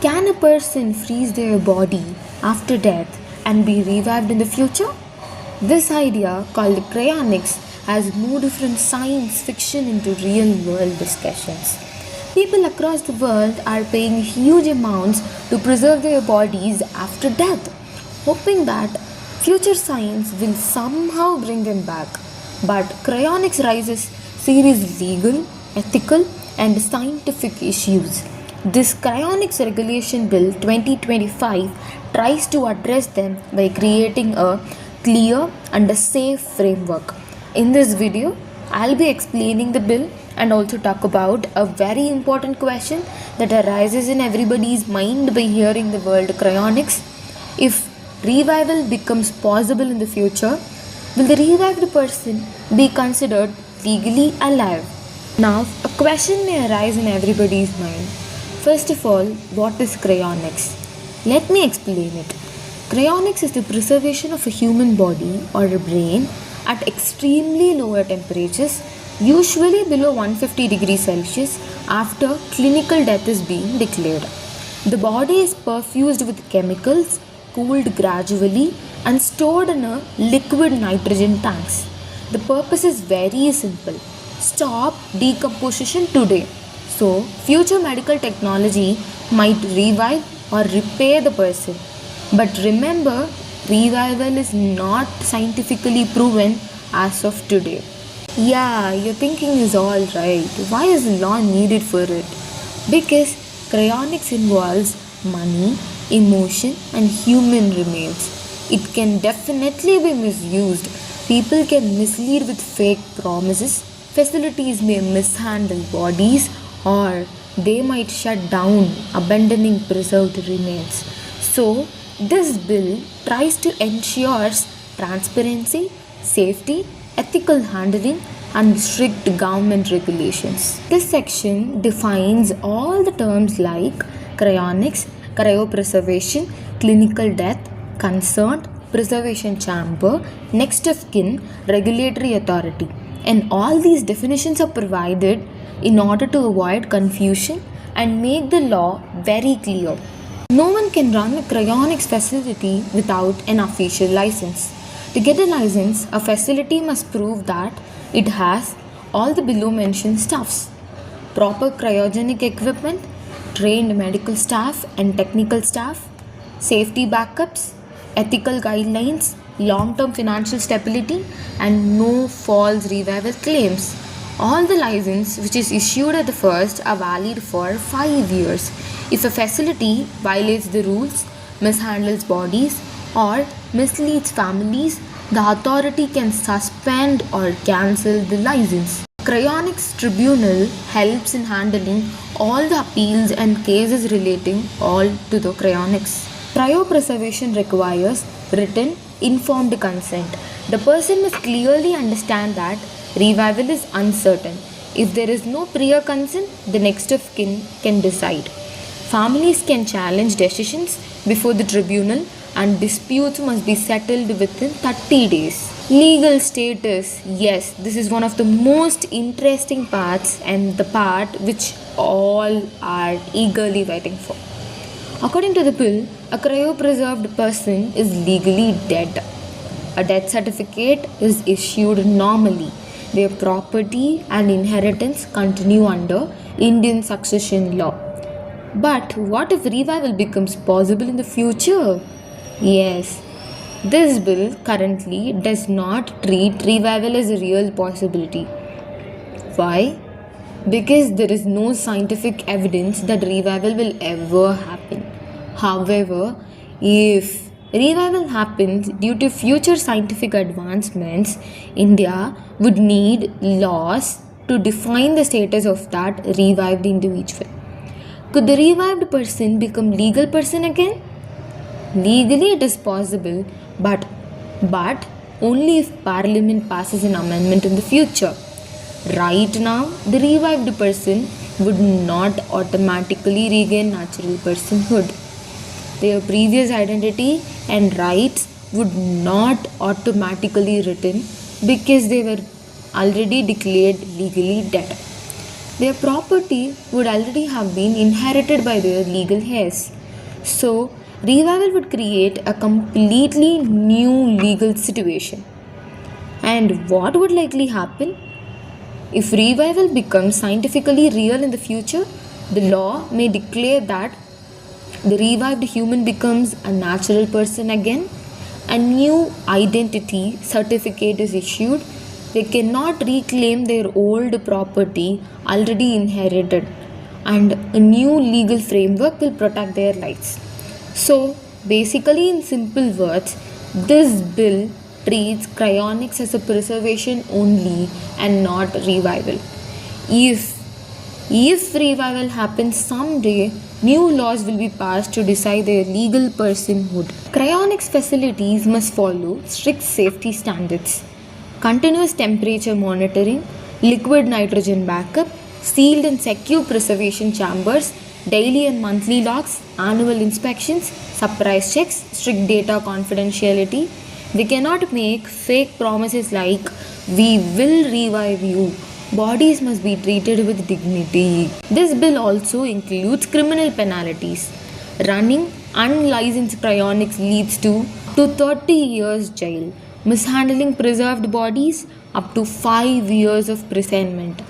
Can a person freeze their body after death and be revived in the future? This idea, called cryonics, has moved from science fiction into real world discussions. People across the world are paying huge amounts to preserve their bodies after death, hoping that future science will somehow bring them back. But cryonics raises serious legal, ethical, and scientific issues. This Cryonics Regulation Bill 2025 tries to address them by creating a clear and a safe framework. In this video, I'll be explaining the bill and also talk about a very important question that arises in everybody's mind by hearing the word cryonics. If revival becomes possible in the future, will the revived person be considered legally alive? Now, a question may arise in everybody's mind. First of all, what is cryonics? Let me explain it. Cryonics is the preservation of a human body or a brain at extremely lower temperatures, usually below 150 degrees Celsius, after clinical death is being declared. The body is perfused with chemicals, cooled gradually, and stored in a liquid nitrogen tanks. The purpose is very simple: stop decomposition today. So, future medical technology might revive or repair the person. But remember, revival is not scientifically proven as of today. Yeah, your thinking is all right. Why is law needed for it? Because cryonics involves money, emotion, and human remains. It can definitely be misused. People can mislead with fake promises. Facilities may mishandle bodies, or they might shut down, abandoning preserved remains. So, this bill tries to ensure transparency, safety, ethical handling, and strict government regulations. This section defines all the terms like cryonics, cryopreservation, clinical death, concerned, preservation chamber, next of kin, regulatory authority. And all these definitions are provided in order to avoid confusion and make the law very clear. No one can run a cryonics facility without an official license. To get a license, a facility must prove that it has all the below mentioned stuffs: proper cryogenic equipment, trained medical staff and technical staff, safety backups, ethical guidelines, long-term financial stability, and no false revival claims. All the license which is issued at the first are valid for 5 years. If a facility violates the rules, mishandles bodies, or misleads families, the authority can suspend or cancel the license. Cryonics Tribunal helps in handling all the appeals and cases relating all to the cryonics. Cryopreservation requires written, informed consent. The person must clearly understand that revival is uncertain. If there is no prior consent, the next of kin can decide. Families can challenge decisions before the tribunal, and disputes must be settled within 30 days. Legal status. Yes, this is one of the most interesting parts and the part which all are eagerly waiting for. According to the bill, a cryopreserved person is legally dead. A death certificate is issued normally. Their property and inheritance continue under Indian succession law. But what if revival becomes possible in the future? Yes, this bill currently does not treat revival as a real possibility. Why? Because there is no scientific evidence that revival will ever happen. However, if revival happens due to future scientific advancements, India would need laws to define the status of that revived individual. Could the revived person become legal person again? Legally it is possible, but only if Parliament passes an amendment in the future. Right now, the revived person would not automatically regain natural personhood. Their previous identity and rights would not automatically return because they were already declared legally dead. their property would already have been inherited by their legal heirs. So, revival would create a completely new legal situation. And what would likely happen? If revival becomes scientifically real in the future, the law may declare that the revived human becomes a natural person again. A new identity certificate is issued. They cannot reclaim their old property already inherited, and a new legal framework will protect their lives. So, basically, in simple words, this bill treats cryonics as a preservation only and not revival. If revival happens someday, new laws will be passed to decide their legal personhood. Cryonics facilities must follow strict safety standards, continuous temperature monitoring, liquid nitrogen backup, sealed and secure preservation chambers, daily and monthly logs, annual inspections, surprise checks, strict data confidentiality. They cannot make fake promises like, "We will revive you." Bodies must be treated with dignity. This bill also includes criminal penalties. Running unlicensed cryonics leads to 30 years jail. Mishandling preserved bodies, up to 5 years of imprisonment.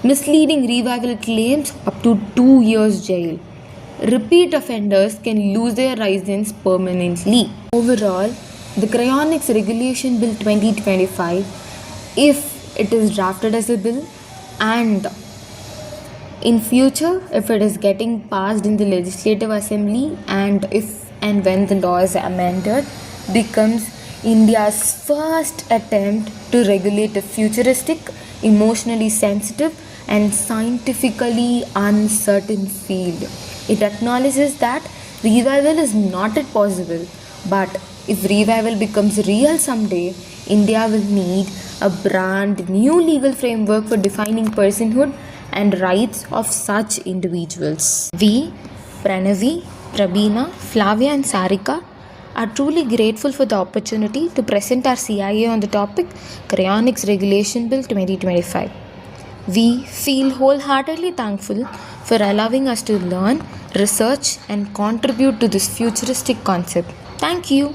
Misleading revival claims, up to 2 years jail. Repeat offenders can lose their license permanently. Overall, the Cryonics Regulation Bill 2025, if it is drafted as a bill, and in future if it is getting passed in the legislative assembly, and if and when the law is amended, becomes India's first attempt to regulate a futuristic, emotionally sensitive and scientifically uncertain field. It acknowledges that revival is not yet possible, but if revival becomes real someday, India will need a brand new legal framework for defining personhood and rights of such individuals. We, Pranave, Prabeena, Flaviya and Sarika, are truly grateful for the opportunity to present our CIA on the topic Cryonics Regulation Bill 2025. We feel wholeheartedly thankful for allowing us to learn, research and contribute to this futuristic concept. Thank you.